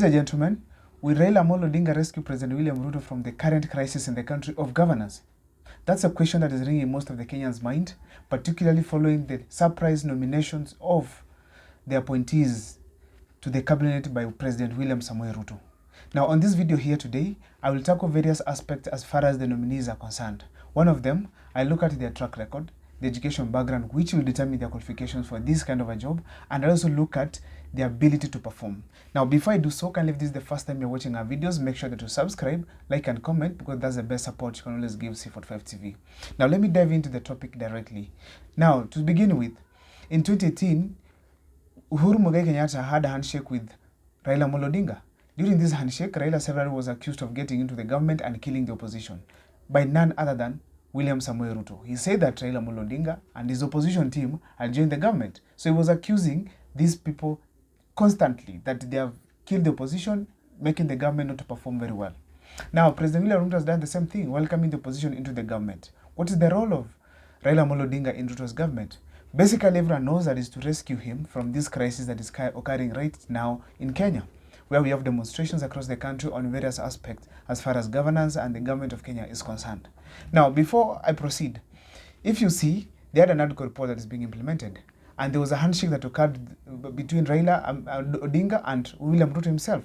Ladies and gentlemen, will Raila Odinga rescue President William Ruto from the current crisis in the country of governance? That's a question that is ringing in most of the Kenyans' mind, particularly following the surprise nominations of the appointees to the cabinet by President William Samoei Ruto. Now, on this video here today, I will tackle various aspects as far as the nominees are concerned. One of them, I look at their track record, the education background, which will determine their qualifications for this kind of a job, and I also look at their ability to perform. Now, before I do so, kindly if this is the first time you're watching our videos, make sure that you subscribe, like, and comment, because that's the best support you can always give C45 TV. Now, let me dive into the topic directly. Now, to begin with, in 2018, Uhuru Muigai Kenyatta had a handshake with Raila Odinga. During this handshake, Raila severally was accused of getting into the government and killing the opposition by none other than William Samoei Ruto. He said that Raila Odinga and his opposition team had joined the government. So he was accusing these people constantly that they have killed the opposition, making the government not to perform very well. Now, President William Ruto has done the same thing, welcoming the opposition into the government. What is the role of Raila Odinga in Ruto's government? Basically, everyone knows that is to rescue him from this crisis that is occurring right now in Kenya, where we have demonstrations across the country on various aspects as far as governance and the government of Kenya is concerned. Now, before I proceed, if you see, they had an article report that is being implemented, and there was a handshake that occurred between Raila Odinga and William Ruto himself.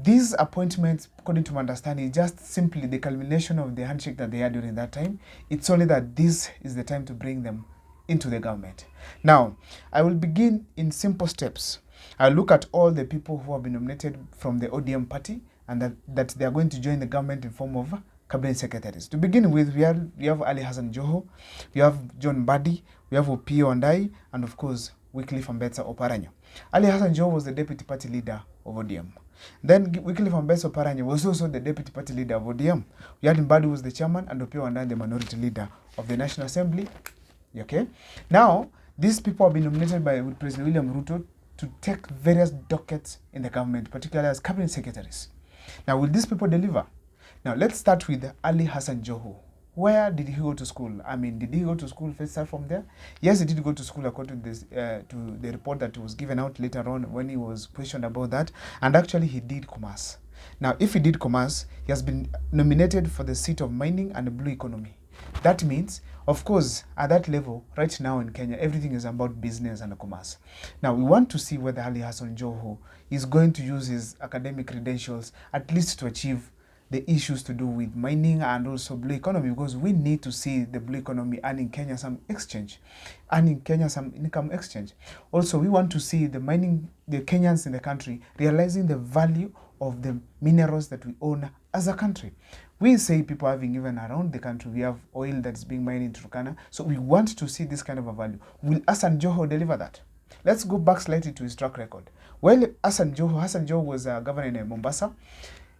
These appointments, according to my understanding, is just simply the culmination of the handshake that they had during that time. It's only that this is the time to bring them into the government. Now, I will begin in simple steps. I'll look at all the people who have been nominated from the ODM party and that they are going to join the government in form of cabinet secretaries. To begin with, we have Ali Hassan Joho, we have John Mbadi, we have Opiyo Wandayi, and of course, Wycliffe Ambetsa Oparanya. Ali Hassan Joho was the deputy party leader of ODM. Then Wycliffe Ambetsa Oparanya was also the deputy party leader of ODM. We had Mbadi was the chairman and Opiyo Wandayi the minority leader of the National Assembly. Okay. Now, these people have been nominated by President William Ruto to take various dockets in the government, particularly as cabinet secretaries. Now, will these people deliver? Now, let's start with Ali Hassan Joho. Where did he go to school? I mean, did he go to school first start from there? Yes, he did go to school according to this, to the report that was given out later on when he was questioned about that. And actually, he did commerce. Now, if he did commerce, he has been nominated for the seat of mining and blue economy. That means, of course, at that level, right now in Kenya, everything is about business and commerce. Now, we want to see whether Ali Hassan Joho is going to use his academic credentials at least to achieve the issues to do with mining and also blue economy, because we need to see the blue economy earning Kenya some income exchange. Also, we want to see the Kenyans in the country realizing the value of the minerals that we own as a country. We say people having even around the country, we have oil that is being mined in Turkana. So we want to see this kind of a value. Will Hassan Joho deliver that? Let's go back slightly to his track record. Well, Hassan Joho was a governor in Mombasa.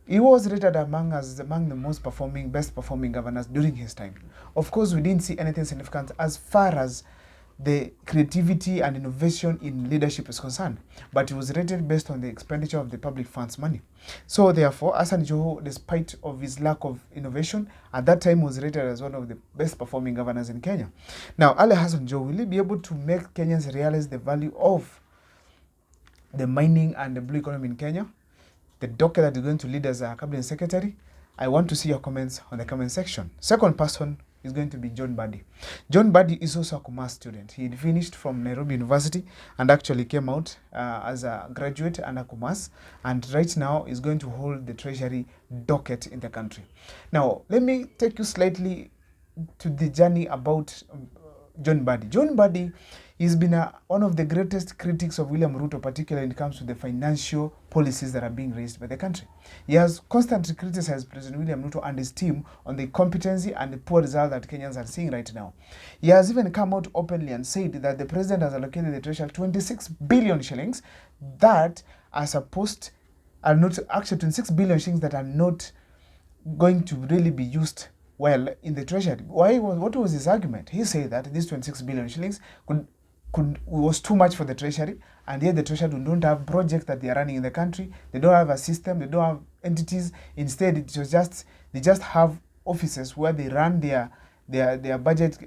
He was rated among the best performing governors during his time. Of course, we didn't see anything significant as far as the creativity and innovation in leadership is concerned, but it was rated based on the expenditure of the public funds money. So therefore, Hassan Joho, despite of his lack of innovation, at that time was rated as one of the best performing governors in Kenya. Now, Ali Hassan Joho, will he be able to make Kenyans realize the value of the mining and the blue economy in Kenya? The doctor that is going to lead as a cabinet secretary? I want to see your comments on the comment section. Second person is going to be John Mbadi. John Mbadi is also a commerce student. He finished from Nairobi University and actually came out as a graduate and a commerce, and right now is going to hold the treasury docket in the country. Now, let me take you slightly to the journey about John Mbadi. John Mbadi has been one of the greatest critics of William Ruto, particularly when it comes to the financial policies that are being raised by the country. He has constantly criticized President William Ruto and his team on the competency and the poor result that Kenyans are seeing right now. He has even come out openly and said that the president has allocated the treasury 26 billion shillings that are not actually 26 billion shillings that are not going to really be used well in the treasury. What was his argument? He said that these 26 billion shillings was too much for the treasury, and yet the treasury don't have projects that they are running in the country. They don't have a system. They don't have entities. Instead, they just have offices where they run their budget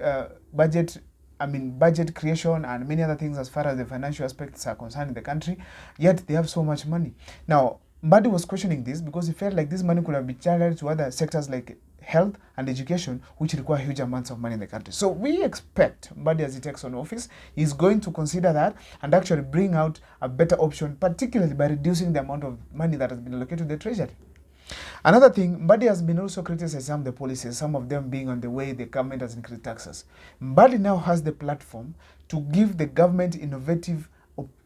creation and many other things as far as the financial aspects are concerned in the country. Yet they have so much money. Now, Mbadi was questioning this because he felt like this money could have been channeled to other sectors like health and education, which require huge amounts of money in the country. So we expect Mbadi, as he takes on office, is going to consider that and actually bring out a better option, particularly by reducing the amount of money that has been allocated to the treasury. Another thing, Mbadi has been also criticizing some of the policies, some of them being on the way the government has increased taxes. Mbadi now has the platform to give the government innovative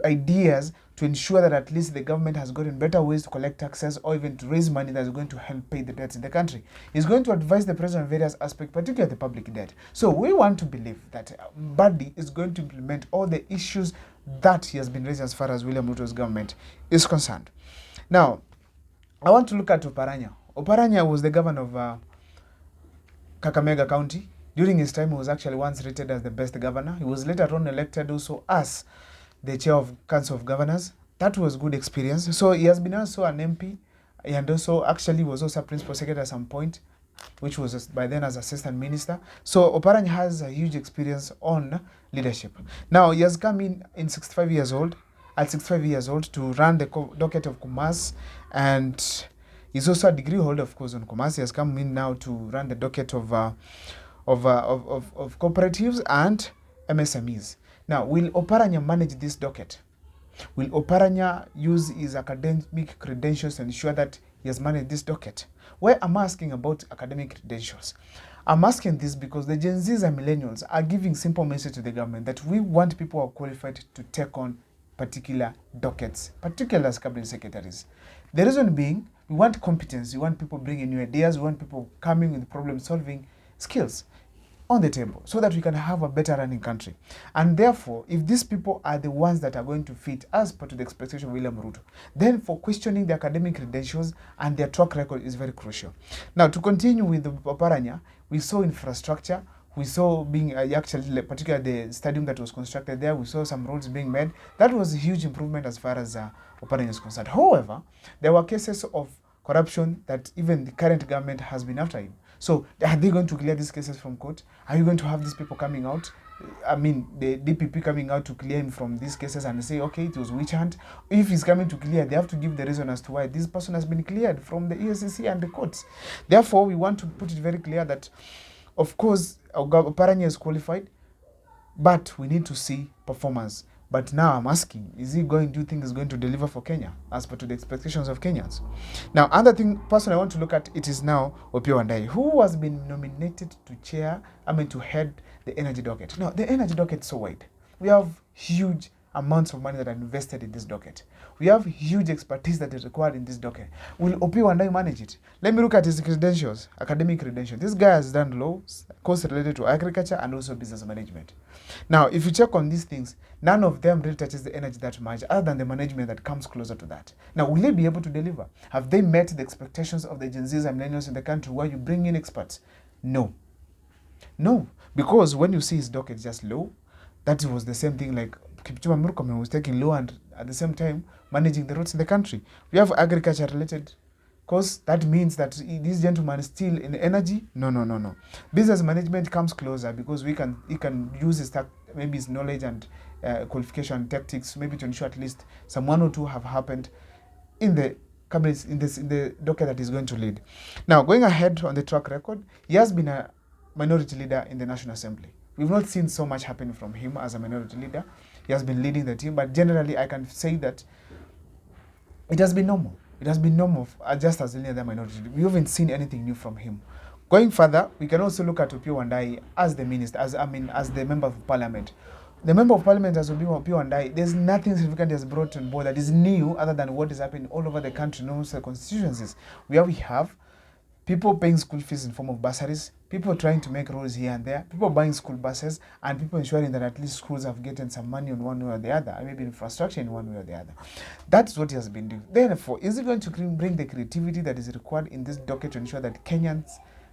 ideas to ensure that at least the government has gotten better ways to collect taxes or even to raise money that is going to help pay the debts in the country. He's going to advise the president on various aspects, particularly the public debt. So we want to believe that Mbadi is going to implement all the issues that he has been raising as far as William Ruto's government is concerned. Now, I want to look at Oparanya. Oparanya was the governor of Kakamega County. During his time, he was actually once rated as the best governor. He was later on elected also as the chair of Council of Governors. That was good experience. So he has been also an MP and also actually was also a principal secretary at some point, which was by then as assistant minister. So Oparanya has a huge experience on leadership. Now he has come in 65 years old, at 65 years old, to run the docket of Commerce, and he's also a degree holder, of course, on Commerce. He has come in now to run the docket of cooperatives and MSMEs. Now, will Oparanya manage this docket? Will Oparanya use his academic credentials to ensure that he has managed this docket? Why am I asking about academic credentials? I'm asking this because the Gen Zs and millennials are giving simple message to the government that we want people who are qualified to take on particular dockets, particularly as cabinet secretaries. The reason being, we want competence, we want people bringing new ideas, we want people coming with problem-solving skills on the table so that we can have a better running country. And therefore, if these people are the ones that are going to fit as per to the expectation of William Ruto, then for questioning the academic credentials and their track record is very crucial. Now, to continue with the Oparanya, we saw infrastructure, we saw being actually, particularly the stadium that was constructed there, we saw some roads being made. That was a huge improvement as far as Oparanya is concerned. However, there were cases of corruption that even the current government has been after him. So are they going to clear these cases from court? Are you going to have these people coming out? I mean, the DPP coming out to clear him from these cases and say, okay, it was witch hunt. If he's coming to clear, they have to give the reason as to why this person has been cleared from the ESCC and the courts. Therefore, we want to put it very clear that, of course, Oparanya is qualified, but we need to see performance. But now I'm asking, do you think he's going to deliver for Kenya as per to the expectations of Kenyans? Now, another person I want to look at, it is now Opiyo Wandayi, who has been nominated to head the energy docket. Now, the energy docket is so wide. We have huge amounts of money that are invested in this docket. We have huge expertise that is required in this docket. Will Opiyo Wandayi manage it? Let me look at his credentials, academic credentials. This guy has done law, course related to agriculture and also business management. Now, if you check on these things, none of them really touches the energy that much, other than the management that comes closer to that. Now, will they be able to deliver? Have they met the expectations of the Gen Zs and millennials in the country where you bring in experts? No. No, because when you see his docket just low, that was the same thing like Kipchumba Murkomen was taking low and at the same time managing the roads in the country. We have agriculture related course. That means that this gentleman is still in energy. No. Business management comes closer because he can use his knowledge and qualification tactics maybe to ensure at least some one or two have happened in the cabinet in the docket that he's going to lead. Now, going ahead on the track record, he has been a minority leader in the National Assembly. We've not seen so much happen from him as a minority leader. He has been leading the team, but generally I can say that it has been normal. It has been normal just as any other minority. We haven't seen anything new from him. Going further, we can also look at Opiyo Wandayi as the minister, as the member of parliament. The member of parliament as Opiyo Wandayi, there's nothing significant that's brought on board that is new other than what is happening all over the country, no constituencies. We have people paying school fees in form of bursaries, people trying to make roads here and there, people buying school buses, and people ensuring that at least schools have gotten some money on one way or the other, maybe infrastructure in one way or the other. That's what he has been doing. Therefore, is he going to bring the creativity that is required in this docket to ensure that Kenyans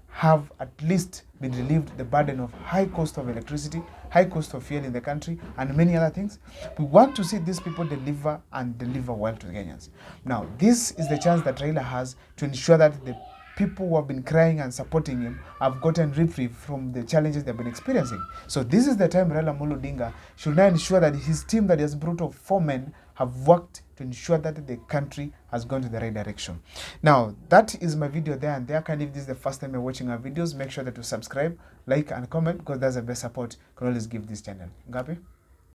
have at least been relieved the burden of high cost of electricity, high cost of fuel in the country, and many other things? We want to see these people deliver and deliver well to the Kenyans. Now, this is the chance that Raila has to ensure that the people who have been crying and supporting him have gotten reprieve from the challenges they've been experiencing. So this is the time Raila Amolo Odinga should now ensure that his team that he has brought of 4 men have worked to ensure that the country has gone to the right direction. Now, that is my video there and there. Kind of if this is the first time you're watching our videos, make sure that you subscribe, like, and comment, because that's the best support you can always give this channel. Ngapi?